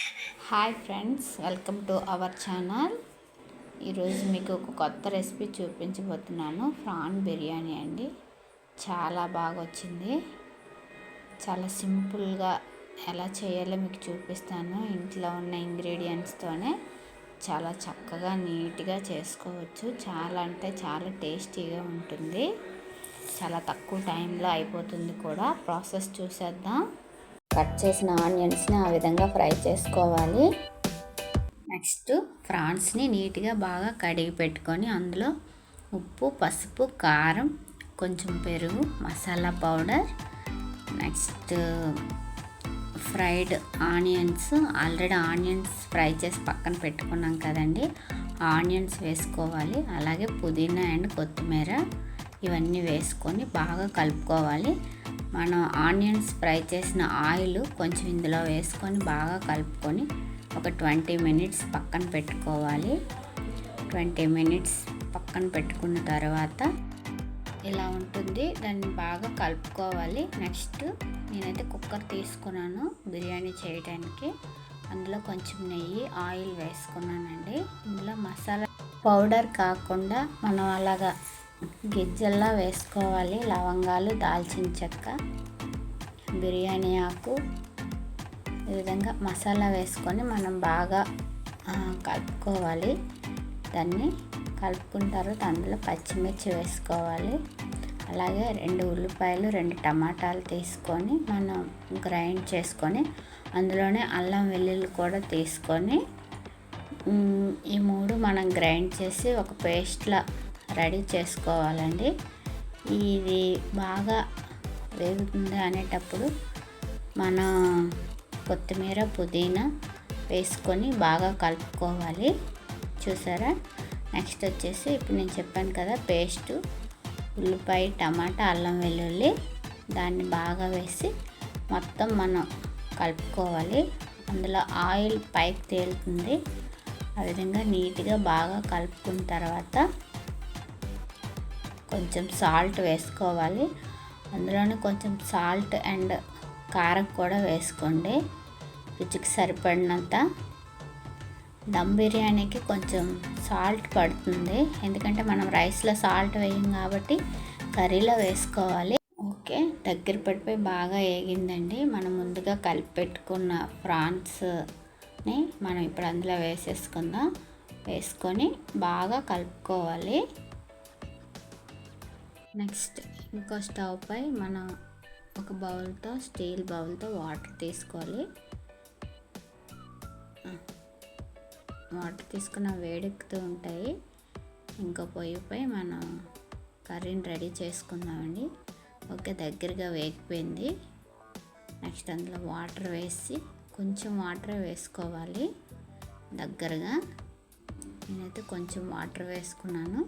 Hi friends, welcome to our channel. ఈరోజు మీకు ఒక కొత్త రెసిపీ చూపించబోతున్నాను. ప్రాన్ బిర్యానీ అండి. చాలా బాగా వచ్చింది. చాలా సింపుల్గా ఎలా చేయాలో మీకు చూపిస్తాను. ఇంట్లో ఉన్న ఇంగ్రీడియంట్స్తోనే చాలా చక్కగా నీట్గా చేసుకోవచ్చు. చాలా అంటే చాలా టేస్టీగా ఉంటుంది. చాలా తక్కువ టైంలో అయిపోతుంది కూడా. ప్రాసెస్ చూసేద్దాం. కట్ చేసిన ఆనియన్స్ని ఆ విధంగా ఫ్రై చేసుకోవాలి. నెక్స్ట్ ప్రాన్స్ని నీట్గా బాగా కడిగి పెట్టుకొని అందులో ఉప్పు, పసుపు, కారం, కొంచెం పెరుగు, masala powder, next fried onions. Already onions fry చేసి పక్కన పెట్టుకున్నాం కదండి, ఆనియన్స్ వేసుకోవాలి. అలాగే పుదీనా అండ్ కొత్తిమీర ఇవన్నీ వేసుకొని బాగా కలుపుకోవాలి. మనం ఆనియన్స్ ఫ్రై చేసిన ఆయిల్ కొంచెం ఇందులో వేసుకొని బాగా కలుపుకొని ఒక 20 మినిట్స్ పక్కన పెట్టుకోవాలి. 20 మినిట్స్ పక్కన పెట్టుకున్న తర్వాత ఇలా ఉంటుంది. దాన్ని బాగా కలుపుకోవాలి. నెక్స్ట్ నేనైతే కుక్కర్ తీసుకున్నాను బిర్యానీ చేయడానికి. అందులో కొంచెం నెయ్యి, ఆయిల్ వేసుకున్నానండి. ఇందులో మసాలా పౌడర్ కాకుండా మనం అలాగా గిజ్జల్లా వేసుకోవాలి. లవంగాలు, దాల్చిన చెక్క, బిర్యానీ ఆకు, ఈ విధంగా మసాలా వేసుకొని మనం బాగా కలుపుకోవాలి. దాన్ని కలుపుకున్న తర్వాత అందులో పచ్చిమిర్చి వేసుకోవాలి. అలాగే 2 ఉల్లిపాయలు, 2 టమాటాలు తీసుకొని మనం గ్రైండ్ చేసుకొని అందులోనే అల్లం వెల్లుల్లి కూడా తీసుకొని ఈ 3 మనం గ్రైండ్ చేసి ఒక పేస్ట్లా రెడీ చేసుకోవాలండి. ఇది బాగా వేగుతుంది అనేటప్పుడు మనం కొత్తిమీర, పుదీనా వేసుకొని బాగా కలుపుకోవాలి. చూసారా? నెక్స్ట్ వచ్చేసి ఇప్పుడు నేను చెప్పాను కదా పేస్టు, ఉల్లిపాయ, టమాటా, అల్లం వెల్లుల్లి, దాన్ని బాగా వేసి మొత్తం మనం కలుపుకోవాలి. అందులో ఆయిల్ పైకి తేలుతుంది. ఆ విధంగా నీట్గా బాగా కలుపుకున్న తర్వాత కొంచెం సాల్ట్ వేసుకోవాలి. అందులోనే కొంచెం సాల్ట్ అండ్ కారం కూడా వేసుకోండి, రుచికి సరిపడినంత. దమ్ బిర్యానీకి కొంచెం సాల్ట్ పడుతుంది, ఎందుకంటే మనం రైస్లో సాల్ట్ వేయం కాబట్టి కర్రీలో వేసుకోవాలి. ఓకే, దగ్గర పడిపోయి బాగా వేగిందండి. మనం ముందుగా కలిపి పెట్టుకున్న ప్రాన్స్ని మనం ఇప్పుడు అందులో వేసేసుకుందాం. వేసుకొని బాగా కలుపుకోవాలి. నెక్స్ట్ ఇంకో స్టవ్ పై మనం ఒక బౌల్తో, స్టీల్ బౌల్తో వాటర్ తీసుకోవాలి. వాటర్ తీసుకున్న వేడెక్కుతూ ఉంటాయి. ఇంకో పొయ్యిపై మనం కర్రీని రెడీ చేసుకుందామండి. ఓకే, దగ్గరగా వేగిపోయింది. నెక్స్ట్ అందులో వాటర్ వేసి కొంచెం వాటర్ వేసుకోవాలి దగ్గరగా. నేనైతే కొంచెం వాటర్ వేసుకున్నాను.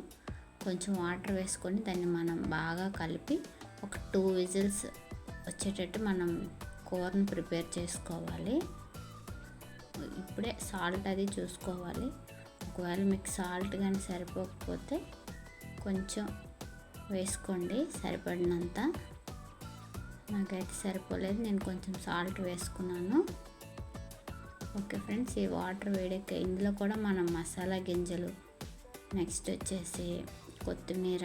కొంచెం వాటర్ వేసుకొని దాన్ని మనం బాగా కలిపి ఒక 2 విజిల్స్ వచ్చేటట్టు మనం కూరను ప్రిపేర్ చేసుకోవాలి. ఇప్పుడే సాల్ట్ అది చూసుకోవాలి. ఒకవేళ మీకు సాల్ట్ కానీ సరిపోకపోతే కొంచెం వేసుకోండి సరిపడినంత. నాకైతే సరిపోలేదు, నేను కొంచెం సాల్ట్ వేసుకున్నాను. ఓకే ఫ్రెండ్స్, ఈ వాటర్ వేడెక్క ఇందులో కూడా మనం మసాలా గింజలు, నెక్స్ట్ వచ్చేసి కొత్తిమీర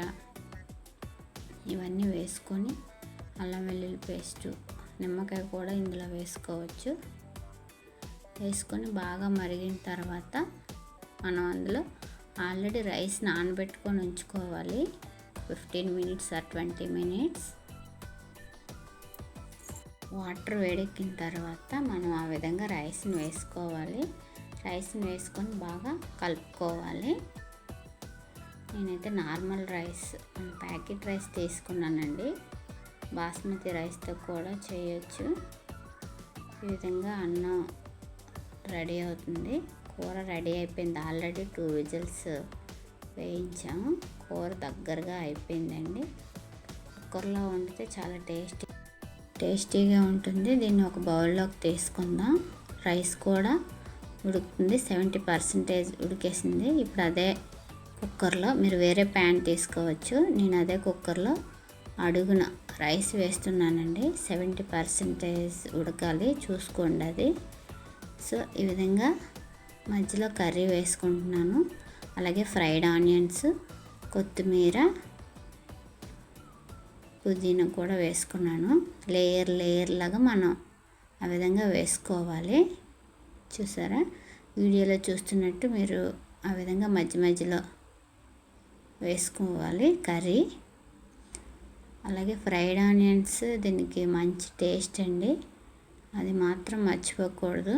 ఇవన్నీ వేసుకొని అల్లం వెల్లుల్లి పేస్టు, నిమ్మకాయ కూడా ఇందులో వేసుకోవచ్చు. వేసుకొని బాగా మరిగిన తర్వాత మనం అందులో ఆల్రెడీ రైస్ నానబెట్టుకొని ఉంచుకోవాలి 15 మినిట్స్ ఆర్ 20 మినిట్స్. వాటర్ వేడెక్కిన తర్వాత మనం ఆ విధంగా రైస్ని వేసుకోవాలి. రైస్ని వేసుకొని బాగా కలుపుకోవాలి. నేనైతే నార్మల్ రైస్, ప్యాకెట్ రైస్ తీసుకున్నానండి. బాస్మతి రైస్తో కూడా చేయొచ్చు. ఈ విధంగా అన్నం రెడీ అవుతుంది. కూర రెడీ అయిపోయింది. ఆల్రెడీ 2 విజిల్స్ వేయించాము. కూర దగ్గరగా అయిపోయిందండి. కుక్కర్లో వండితే చాలా టేస్టీగా ఉంటుంది. దీన్ని ఒక బౌల్లోకి తీసుకుందాం. రైస్ కూడా ఉడుకుతుంది, 70% ఉడికేసింది. ఇప్పుడు అదే కుక్కర్లో, మీరు వేరే ప్యాన్ తీసుకోవచ్చు, నేను అదే కుక్కర్లో అడుగున రైస్ వేస్తున్నానండి. 70% ఉడకాలి, చూసుకోండి. అది సో ఈ విధంగా మధ్యలో కర్రీ వేసుకుంటున్నాను. అలాగే ఫ్రైడ్ ఆనియన్స్, కొత్తిమీర, పుదీనా కూడా వేసుకున్నాను. లేయర్ లాగా మనం ఆ విధంగా వేసుకోవాలి. చూసారా, వీడియోలో చూస్తున్నట్టు మీరు ఆ విధంగా మధ్యలో వేసుకోవాలి కర్రీ. అలాగే ఫ్రైడ్ ఆనియన్స్ దీనికి మంచి టేస్ట్ అండి, అది మాత్రం మర్చిపోకూడదు.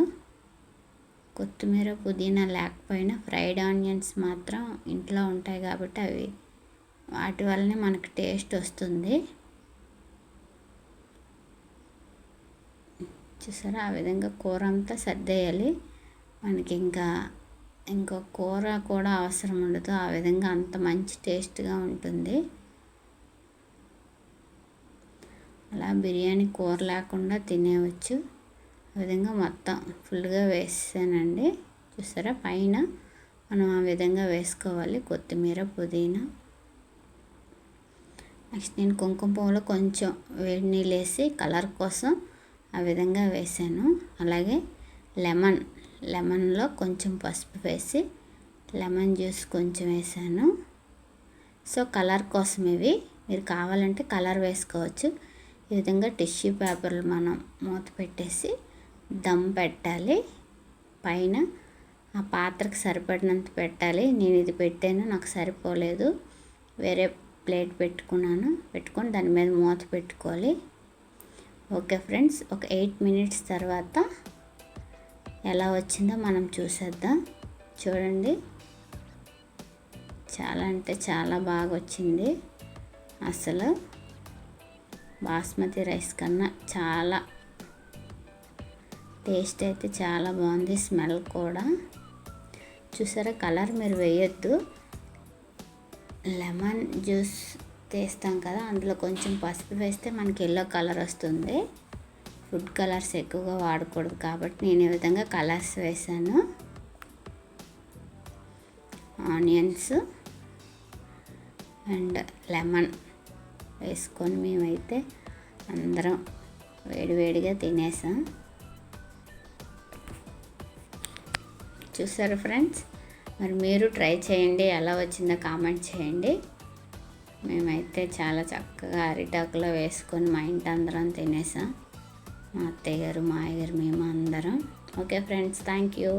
కొత్తిమీర, పుదీనా లేకపోయినా ఫ్రైడ్ ఆనియన్స్ మాత్రం ఇంట్లో ఉంటాయి కాబట్టి అవి వాటి వల్లనే మనకు టేస్ట్ వస్తుంది. చూసారా, ఆ విధంగా కూర అంతా సర్దేయాలి. మనకి ఇంకో కూర కూడా అవసరం ఉండదు, ఆ విధంగా అంత మంచి టేస్ట్గా ఉంటుంది. అలా బిర్యానీ కూర లేకుండా తినేయవచ్చు. ఆ విధంగా మొత్తం ఫుల్గా వేసానండి. చూసారా, పైన మనం ఆ విధంగా వేసుకోవాలి కొత్తిమీర, పుదీనా. నెక్స్ట్ నేను కుంకుమ పువ్వులో కొంచెం వేడి నీళ్ళు వేసి కలర్ కోసం ఆ విధంగా వేసాను. అలాగే లెమన్లో కొంచెం పసుపు వేసి లెమన్ జ్యూస్ కొంచెం వేసాను. సో కలర్ కోసం ఇవి, మీరు కావాలంటే కలర్ వేసుకోవచ్చు. ఈ విధంగా టిష్యూ పేపర్లు మనం మూత పెట్టేసి దమ్ పెట్టాలి. పైన ఆ పాత్రకు సరిపడినంత పెట్టాలి. నేను ఇది పెట్టాను, నాకు సరిపోలేదు, వేరే ప్లేట్ పెట్టుకొని దాని మీద మూత పెట్టుకోవాలి. ఓకే ఫ్రెండ్స్, ఒక 8 మినిట్స్ తర్వాత ఎలా వచ్చిందో మనం చూసేద్దాం. చూడండి, చాలా అంటే చాలా బాగా వచ్చింది. అసలు బాస్మతి రైస్ కన్నా చాలా టేస్ట్ అయితే చాలా బాగుంది, స్మెల్ కూడా. చూసారా, కలర్ మీరు వేయొద్దు. లెమన్ జ్యూస్ తీస్తాం కదా, అందులో కొంచెం పసుపు వేస్తే మనకి ఎల్లో కలర్ వస్తుంది. ఫుడ్ కలర్స్ ఎక్కువగా వాడకూడదు కాబట్టి నేను ఈ విధంగా కలర్స్ వేసాను. ఆనియన్స్ అండ్ లెమన్ వేసుకొని మేమైతే అందరం వేడివేడిగా తినేసాం. చూసారు ఫ్రెండ్స్, మరి మీరు ట్రై చేయండి, ఎలా వచ్చిందో కామెంట్ చేయండి. మేమైతే చాలా చక్కగా అరిటాకులో వేసుకొని మా ఇంటి అందరం తినేసాం. మా అత్తయ్య గారు, మా అయ్య గారు, మేము అందరం. Okay friends, thank you.